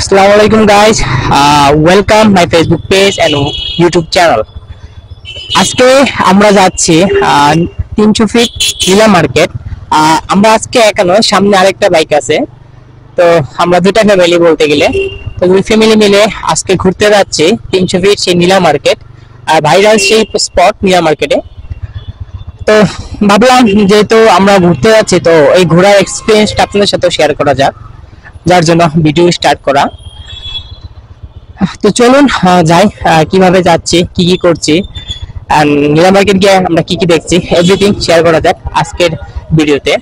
Assalamualaikum guys, welcome my Facebook page and YouTube channel. আজকে আমরা যাচ্ছি 300 ফিট নীলা market. আমরা আজকে একা নয়, সামনে আরেকটা বাইক আছে, তো আমরা দুটা ফ্যামিলি বলতে গেলে, তো দুই ফ্যামিলি মিলে আজকে ঘুরতে যাচ্ছি 300 ফিট সেই নীলা মার্কেট, ভাইরাল সেই স্পট নীলা মার্কেটে। তো ভাবলাম যেহেতু আমরা ঘুরতে যাচ্ছি, তো এই ঘোরার এক্সপিরিয়েন্সটা আপনাদের সাথে শেয়ার করা যাক, যার জন্য ভিডিও স্টার্ট করা। তো চলুন যাই, কিভাবে যাচ্ছি, কি কি করছি, নীলা মার্কেট গিয়ে আমরা কি কি দেখছি, এভরিথিং শেয়ার করা যাক আজকের ভিডিওতে।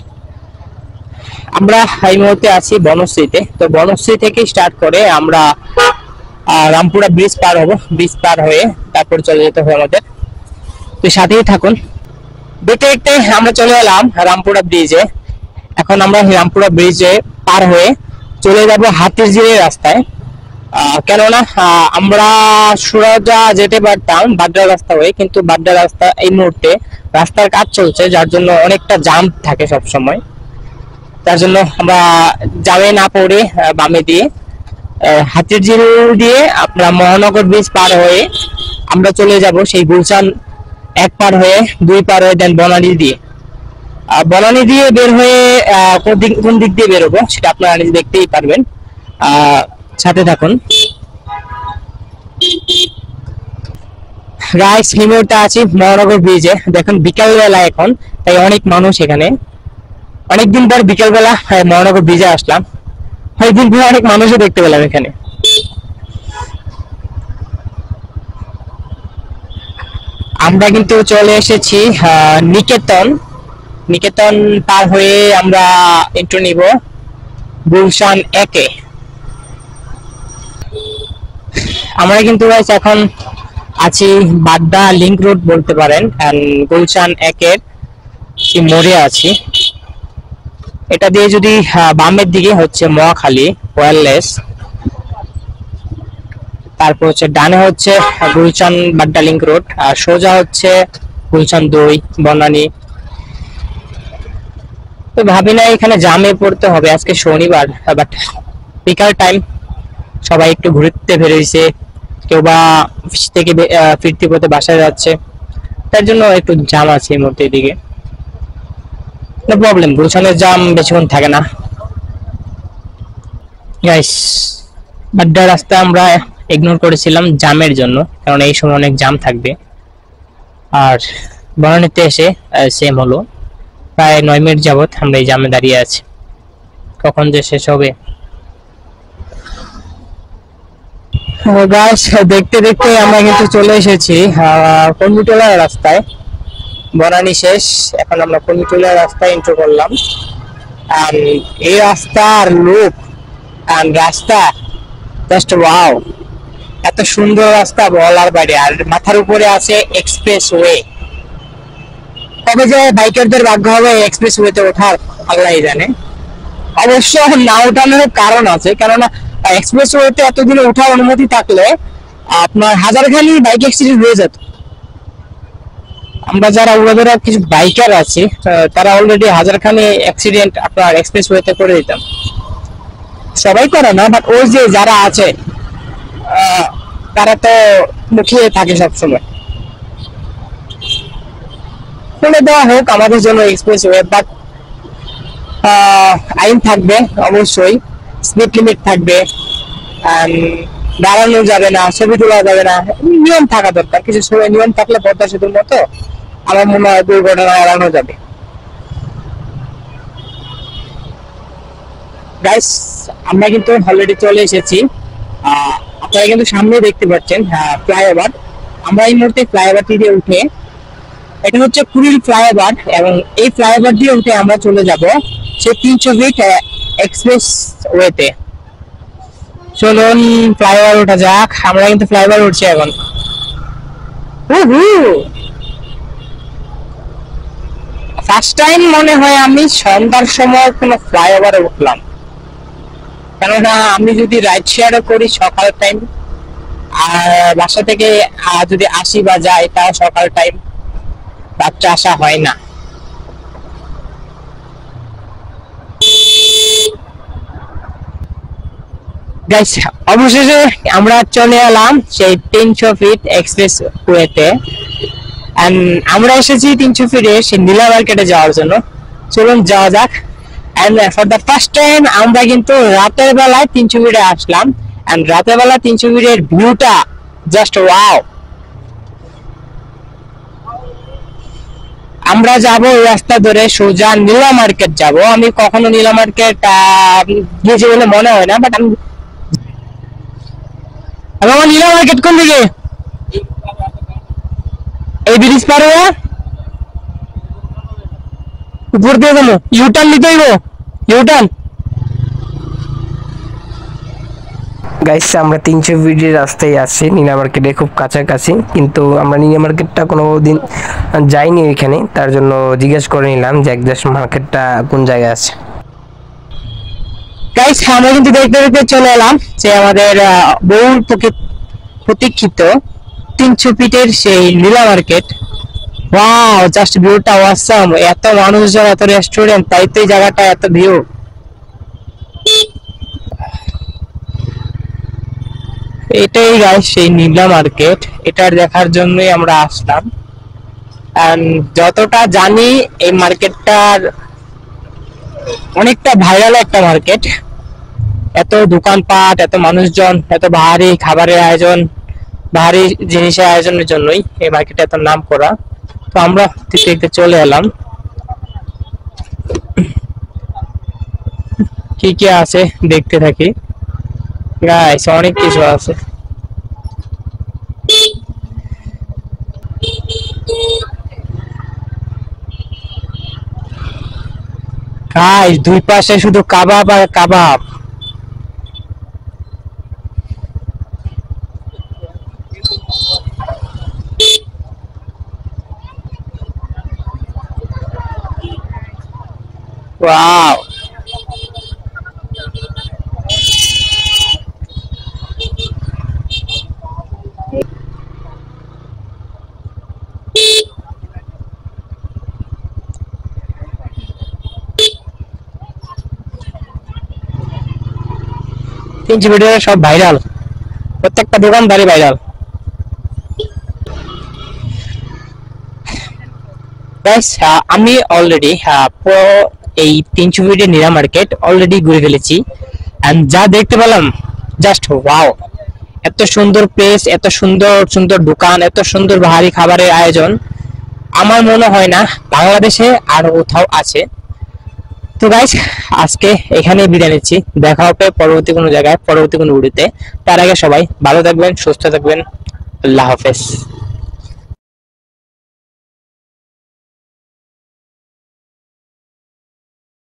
আমরা এই মুহূর্তে আছি বনশ্রীতে। তো বনশ্রী থেকে স্টার্ট করে আমরা রামপুরা ব্রিজ পার হব, ব্রিজ পার হয়ে তারপর চলে যেতে হবে আমাদের। তো সাথেই থাকুন। দেখতে দেখতে আমরা চলে এলাম রামপুরা ব্রিজে। এখন আমরা রামপুরা ব্রিজে পার হয়ে চলে যাব হাতিরঝিলের রাস্তায়, কেননা আমরা সুরাজা যেতে পারতাম বাড্ডা রাস্তা হয়ে, কিন্তু বাড্ডা রাস্তা এই মুহূর্তে রাস্তার কাজ চলছে, যার জন্য অনেকটা জাম থাকে সব সময়। তার জন্য আমরা জামে না পড়ে বামে দিয়ে হাতিরঝিল দিয়ে আমরা মহানগর ব্রিজ পার হয়ে আমরা চলে যাব সেই গুলশান এক পার হয়ে, দুই পার হয়ে দেন বনানী দিয়ে। বনানী দিয়ে বের হয়ে কোন দিক দিয়ে বেরোবো সেটা আপনারা নিজে দেখতেই পারবেন, সাথে থাকুন। রাইস লিমিটটা আছে মহানগর ব্রিজে। দেখুন বিকাল বেলা এখন, তাই অনেক মানুষ এখানে। অনেকদিন পর বিকাল বেলা মহানগর ব্রিজে আসলাম, অনেকদিন পর অনেক মানুষও দেখতে পেলাম এখানে। আমরা কিন্তু চলে এসেছি নিকেতন। নিকেতন পার হয়ে আমরা এন্ট্রি নিব গুলশান একে। আমরা কিন্তু এখন আছি বাড্ডা লিংক রোড বলতে পারেন, গুলশান একের মোড়ে আছি। এটা দিয়ে যদি বামের দিকে হচ্ছে মহাখালী ওয়্যারলেস, তারপর হচ্ছে ডানে হচ্ছে গুলশান বাড্ডা লিংক রোড, আর সোজা হচ্ছে গুলশান 2 বনানী। তো ভাবি না এখানে জামে পড়তে হবে, আজকে শনিবার, বাট বিকাল টাইম, সবাই একটু ঘুরতে বেরিয়েছে, কেউ বা অফিস থেকে ফিরতে পথে বাসায় যাচ্ছে, তার জন্য একটু জাম আছে এই মুহূর্তে এদিকে। নো প্রবলেম, গুলশানের জাম বেশিক্ষণ থাকে না। গাইস, বাড্ডা রাস্তা আমরা ইগনোর করেছিলাম জামের জন্য, কারণ এই সময় অনেক জাম থাকবে। আর বনানীতে এসে সেম হলো, প্রায় 9 মিনিট যাবত আমরা এই জামে দাঁড়িয়ে আছি, কখন যে শেষ হবে। গাইস, দেখতে দেখতে আমরা কিন্তু চলে এসেছি কর্মীটোলা রাস্তায়। বনানী শেষ, এখন আমরা কর্মীটোলা রাস্তায় এন্টার করলাম। এই রাস্তার লুক রাস্তা জাস্ট ওয়াও, এত সুন্দর রাস্তা বলার বাইরে। আর মাথার উপরে আছে এক্সপ্রেস ওয়ে। কবে যে বাইকারদের ভাগ্য হবে এক্সপ্রেস ওয়েতে ওঠার আল্লাহ জানে। অবশ্য না ওঠানোর কারণ আছে, কেননা এক্সপ্রেস ওয়েতে এতদিনে ওঠার অনুমতি থাকলে আপনার হাজারখানি বাইক অ্যাক্সিডেন্ট হয়ে যেত। আমরা যারা উড়াধরা কিছু বাইকার আছি, তারা অলরেডি হাজারখানি অ্যাক্সিডেন্ট আপনার এক্সপ্রেস ওয়েতে করে দিতাম। সবাই করে না, বাট ওই যে যারা আছে তারা তো মুখিয়ে থাকে সবসময়। খুলে দেওয়া হোক আমাদের জন্য এক্সপ্রেস ওয়ে, বাট আইন থাকবে অবশ্যই, স্পিড লিমিট থাকবে, দাঁড়ানো যাবে না, ছবি তোলা যাবে না, নিয়ম থাকা দরকার। কিছু সময় নিয়ম থাকলে পদ্মা সেতুর মতো আমার মনে হয় দুর্ঘটনা এড়ানো যাবে। গাইস, আমরা কিন্তু অলরেডি চলে এসেছি। আপনারা কিন্তু সামনে দেখতে পাচ্ছেন ফ্লাইওভার। আমরা এই মুহূর্তে ফ্লাইওভারটি দিয়ে উঠে, এটা হচ্ছে কুড়িল ফ্লাইওভার, এবং এই ফ্লাইওভার দিয়ে উঠে আমরা চলে যাব সেই 300 ফিট এক্সপ্রেস ওয়েতে। চলুন ফ্লাইওভার ওঠা যাক। আমরা কিন্তু ফ্লাইওভার উঠছি এখন। ফার্স্ট টাইম মনে হয় আমি সন্ধ্যার সময় কোনো ফ্লাইওভারে উঠলাম, কেননা আমি যদি রাইড শেয়ারও করি সকাল টাইম, আর বাসা থেকে যদি আসি বা যাই তাও সকাল টাইম, রাত্রে আসা হয় না। গাইস অবশেষে আমরা চলে এলাম সেই 300 ফিট এক্সপ্রেস ওয়েতে। আমরা এসেছি 300 ফিটে সেই নীলা মার্কেটে যাওয়ার জন্য। চলুন যাওয়া যাক। And for the first time আমরা কিন্তু রাতের বেলায় 300 ফিটে আসলাম। এন্ড রাতের বেলা 300 ফিটের ভিউটা জাস্ট ওয়াও। আমরা যাব এই রাস্তা ধরে সোজা নীলা মার্কেট যাব। আমি কখনো নীলা মার্কেট গিয়েছি বলে মনে হয় না, বাট আমি আমার নীলা মার্কেট কোন দিকে? এই ব্রিজ পার হয়ে উপর দিয়ে যাবো, ইউটার্ন নিতে হইব, ইউটার্ন। গাইস আমরা 300 ফিটের রাস্তায় আছি, নীলা মার্কেটে খুব কাছাকাছি, কিন্তু আমরা নীলা মার্কেটটা কোনো দিন যাইনি ওইখানে, তার জন্য জিজ্ঞেস করে নিলাম যে একজাস্ট মার্কেটটা কোন জায়গায় আছে। গাইস আমরা কিন্তু দেখতে দেখতে চলে এলাম যে আমাদের বহুল প্রতীক্ষিত 300 ফিটের সেই নীলা মার্কেট। ওয়াও, জাস্ট ভিউটা অসাম। এত মানুষজন, এত রেস্টুরেন্ট, তাই তো এই জায়গাটা এত ভিউ। এটাই গাইস সেই নীলা মার্কেট। এটা দেখার জন্যই আমরা আসলাম। যতটা জানি এই মার্কেটটার অনেকটা ভাইরাল একটা মার্কেট। এত দোকানপাট, এত মানুষজন, এত ভারী খাবারের আয়োজন, ভারী জিনিসের আয়োজনের জন্যই এই মার্কেটে এত নাম করা। তো আমরা দেখতে চলে এলাম কি কি আছে দেখতে থাকি। গাইস অনেক কিছু আছে। গাইস দুই পাশে শুধু কাবাব আর কাবাব। ওয়াও, তিনশো ভিডিও সব ভাইরাল, প্রত্যেকটা দোকানদারি ভাইরাল। গাইস আমি অলরেডি এই 300 ফিটের নীলা মার্কেট অলরেডি ঘুরে ফেলেছি। এন্ড যা দেখতে পেলাম জাস্ট ওয়াও। এত সুন্দর প্লেস, এত সুন্দর সুন্দর দোকান, এত সুন্দর ভারী খাবারের আয়োজন আমার মনে হয় না বাংলাদেশে আর কোথাও আছে। তো গাইস আজকে এখানেই বিদায় নিচ্ছি। দেখা হবে পরবর্তী কোনো জায়গায়, পরবর্তী কোনো ভিডিওতে। তার আগে সবাই ভালো থাকবেন, সুস্থ থাকবেন। আল্লাহ হাফেজ।